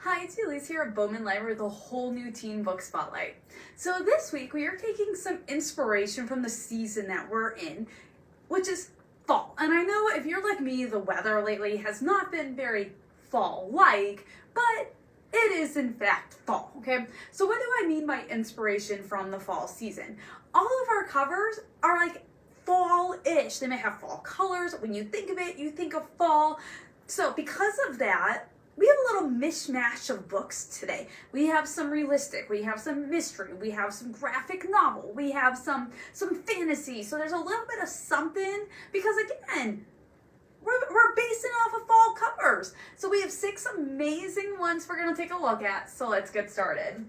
Hi, it's Elise here at Bowman Library with a whole new teen book spotlight. So this week we are taking some inspiration from the season that we're in, which is fall. And I know if you're like me, the weather lately has not been very fall-like, but it is in fact fall, okay? So what do I mean by inspiration from the fall season? All of our covers are like fall-ish. They may have fall colors. When you think of it, you think of fall. So because of that, we have a little mishmash of books today. We have some realistic, we have some mystery, we have some graphic novel, we have some fantasy. So there's a little bit of something because again, we're basing off of fall covers. So we have 6 amazing ones we're gonna take a look at. So let's get started.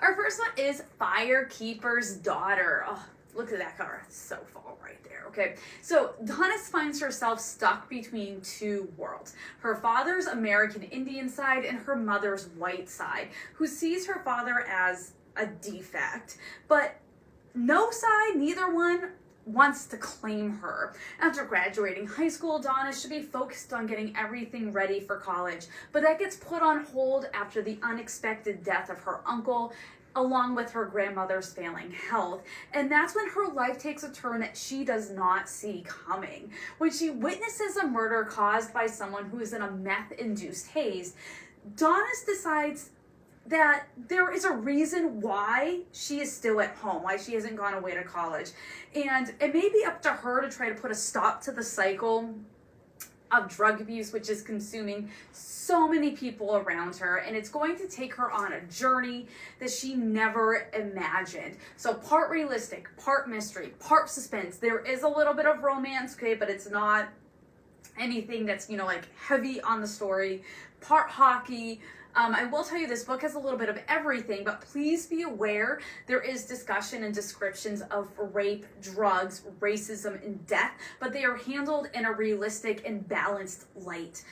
Our first one is Firekeeper's Daughter. Oh, look at that cover. It's so fall right there, okay? So Donis finds herself stuck between 2 worlds. Her father's American Indian side and her mother's white side, who sees her father as a defect. But no side, neither one, wants to claim her. After graduating high school, Donis should be focused on getting everything ready for college, but that gets put on hold after the unexpected death of her uncle, along with her grandmother's failing health. And that's when her life takes a turn that she does not see coming. When she witnesses a murder caused by someone who is in a meth-induced haze, Donis decides that there is a reason why she is still at home, why she hasn't gone away to college. And it may be up to her to try to put a stop to the cycle of drug abuse, which is consuming so many people around her, and it's going to take her on a journey that she never imagined. So part realistic, part mystery, part suspense. There is a little bit of romance, okay, but it's not anything that's, like heavy on the story. Part hockey. I will tell you this book has a little bit of everything, but please be aware there is discussion and descriptions of rape, drugs, racism, and death, but they are handled in a realistic and balanced light.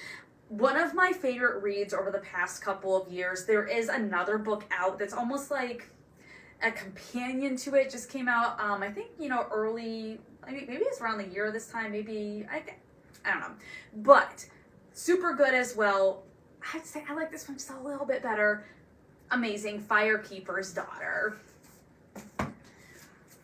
One of my favorite reads over the past couple of years, there is another book out that's almost like a companion to it, just came out, I think, early, maybe it's around the year this time, maybe, I don't know, but super good as well. I'd say I like this one just a little bit better. Amazing. Firekeeper's Daughter.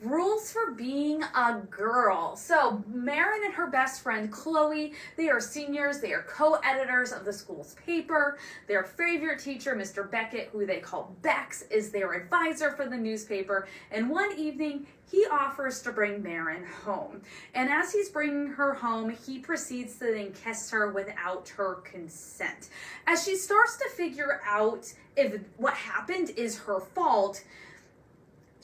Rules for Being a Girl. So Marin and her best friend Chloe, they are seniors, they are co-editors of the school's paper. Their favorite teacher, Mr. Beckett, who they call Bex, is their advisor for the newspaper. And one evening, he offers to bring Marin home. And as he's bringing her home, he proceeds to then kiss her without her consent. As she starts to figure out if what happened is her fault,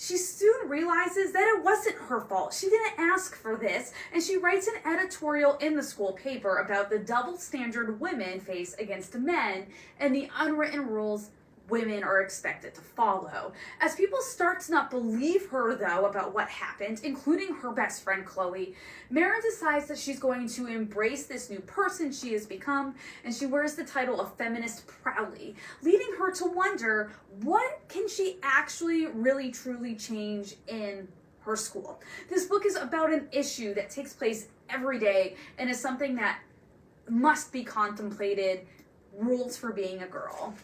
she soon realizes that it wasn't her fault. She didn't ask for this, and she writes an editorial in the school paper about the double standard women face against men and the unwritten rules women are expected to follow. As people start to not believe her, though, about what happened, including her best friend Chloe, Marin decides that she's going to embrace this new person she has become, and she wears the title of feminist proudly, leading her to wonder, what can she actually really truly change in her school? This book is about an issue that takes place every day and is something that must be contemplated. Rules for Being a Girl.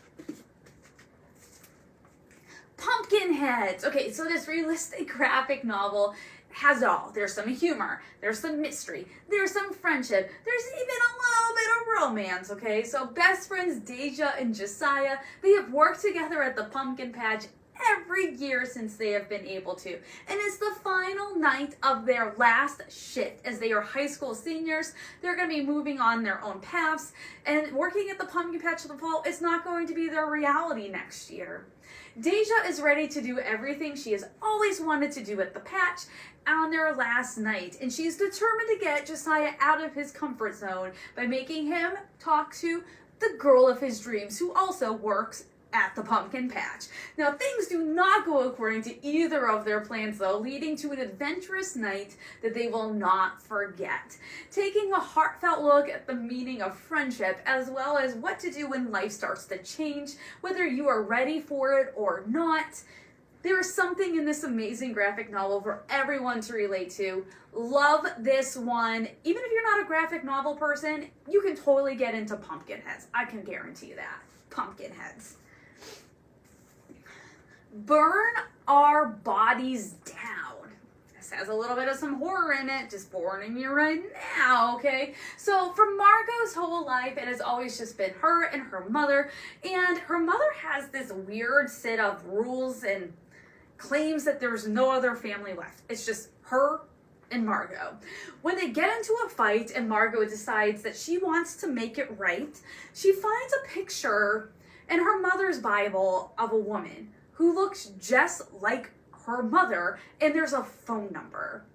Pumpkinheads. Okay, so this realistic graphic novel has it all. There's some humor, there's some mystery, there's some friendship, there's even a little bit of romance, okay? So best friends Deja and Josiah, they have worked together at the pumpkin patch every year since they have been able to. And it's the final night of their last shift. As they are high school seniors, they're going to be moving on their own paths, and working at the pumpkin patch in the fall is not going to be their reality next year. Deja is ready to do everything she has always wanted to do at the patch on their last night, and she's determined to get Josiah out of his comfort zone by making him talk to the girl of his dreams, who also works at the pumpkin patch. Now, things do not go according to either of their plans, though, leading to an adventurous night that they will not forget. Taking a heartfelt look at the meaning of friendship, as well as what to do when life starts to change, whether you are ready for it or not. There is something in this amazing graphic novel for everyone to relate to. Love this one. Even if you're not a graphic novel person, you can totally get into Pumpkinheads. I can guarantee that. Pumpkinheads. Burn our bodies down. This has a little bit of some horror in it, just warning you right now, okay? So for Margot's whole life, it has always just been her and her mother, and her mother has this weird set of rules and claims that there's no other family left. It's just her and Margot. When they get into a fight and Margot decides that she wants to make it right, she finds a picture in her mother's Bible of a woman who looks just like her mother, and there's a phone number.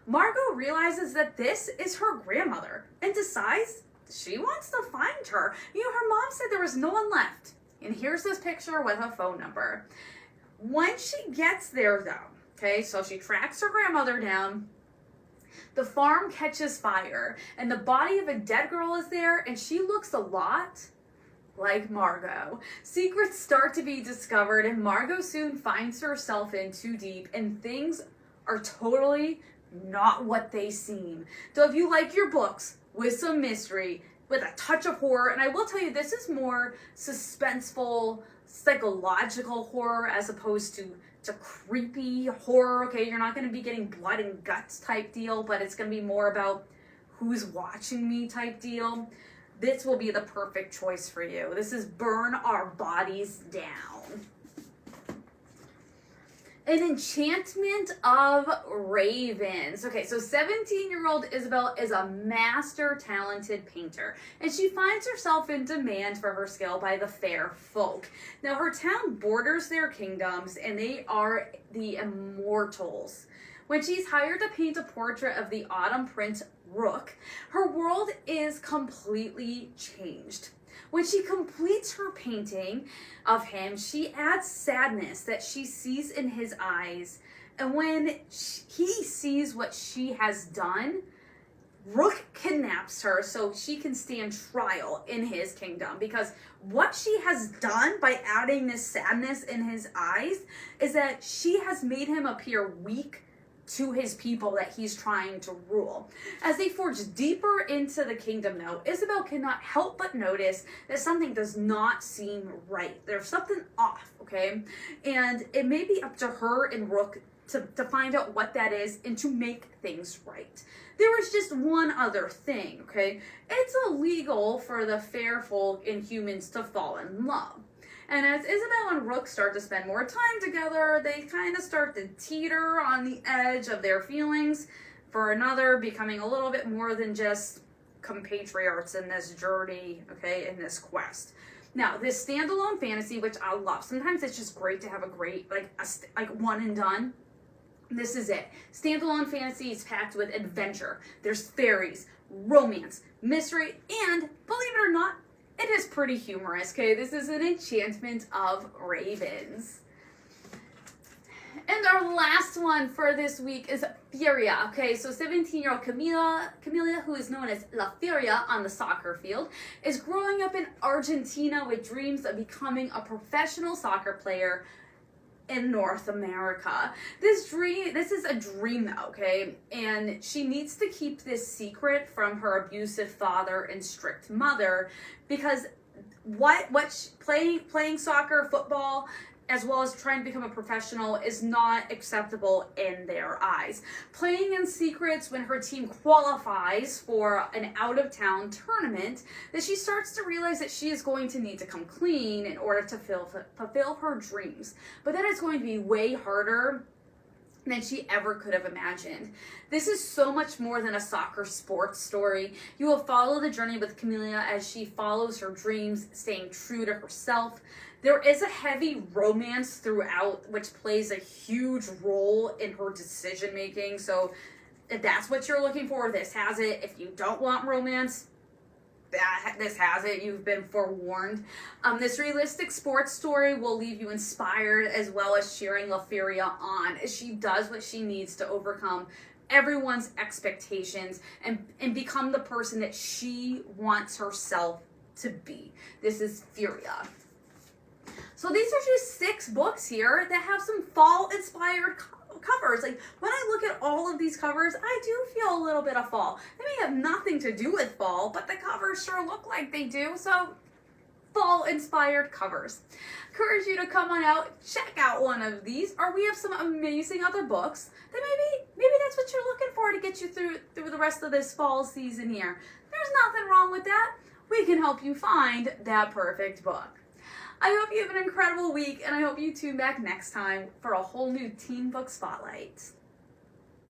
Margot realizes that this is her grandmother and decides she wants to find her. You know, her mom said there was no one left, and here's this picture with a phone number. When she gets there though, okay, so she tracks her grandmother down, the farm catches fire, and the body of a dead girl is there, and she looks a lot like Margot. Secrets start to be discovered, and Margot soon finds herself in too deep, and things are totally not what they seem. So if you like your books with some mystery, with a touch of horror, and I will tell you, this is more suspenseful, psychological horror as opposed to creepy horror, okay? You're not going to be getting blood and guts type deal, but it's going to be more about who's watching me type deal. This will be the perfect choice for you. This is Burn Our Bodies Down. An Enchantment of Ravens. Okay, so 17-year-old Isabel is a master talented painter, and she finds herself in demand for her skill by the fair folk. Now, her town borders their kingdoms, and they are the Immortals. When she's hired to paint a portrait of the Autumn Prince Rook, her world is completely changed. When she completes her painting of him, she adds sadness that she sees in his eyes. And when he sees what she has done, Rook kidnaps her so she can stand trial in his kingdom. Because what she has done by adding this sadness in his eyes is that she has made him appear weak to his people that he's trying to rule. As they forge deeper into the kingdom now, Isabel cannot help but notice that something does not seem right. There's something off, okay? And it may be up to her and Rook to find out what that is and to make things right. There is just one other thing, okay? It's illegal for the fair folk and humans to fall in love. And as Isabel and Rook start to spend more time together, they kind of start to teeter on the edge of their feelings for another, becoming a little bit more than just compatriots in this journey, okay, in this quest. Now, this standalone fantasy, which I love, sometimes it's just great to have a great, like one and done. This is it. Standalone fantasy is packed with adventure. There's fairies, romance, mystery, and, believe it or not, it is pretty humorous, okay? This is An Enchantment of Ravens. And our last one for this week is Furia, okay? So 17-year-old Camila, who is known as La Furia on the soccer field, is growing up in Argentina with dreams of becoming a professional soccer player in North America. This is a dream though, okay? And she needs to keep this secret from her abusive father and strict mother, because playing soccer, football, as well as trying to become a professional is not acceptable in their eyes. Playing in secrets when her team qualifies for an out-of-town tournament, that she starts to realize that she is going to need to come clean in order to fulfill her dreams. But that is going to be way harder than she ever could have imagined. This is so much more than a soccer sports story. You will follow the journey with Camila as she follows her dreams, staying true to herself. There is a heavy romance throughout, which plays a huge role in her decision making. So if that's what you're looking for, this has it. If you don't want romance, this has it. You've been forewarned. This realistic sports story will leave you inspired, as well as cheering La Furia on as she does what she needs to overcome everyone's expectations and become the person that she wants herself to be. This is Furia. So these are just 6 books here that have some fall-inspired covers. Like, when I look at all of these covers, I do feel a little bit of fall. They may have nothing to do with fall, but the covers sure look like they do, so fall-inspired covers. Encourage you to come on out, check out one of these, or we have some amazing other books that maybe that's what you're looking for to get you through the rest of this fall season here. There's nothing wrong with that. We can help you find that perfect book. I hope you have an incredible week, and I hope you tune back next time for a whole new teen book spotlight.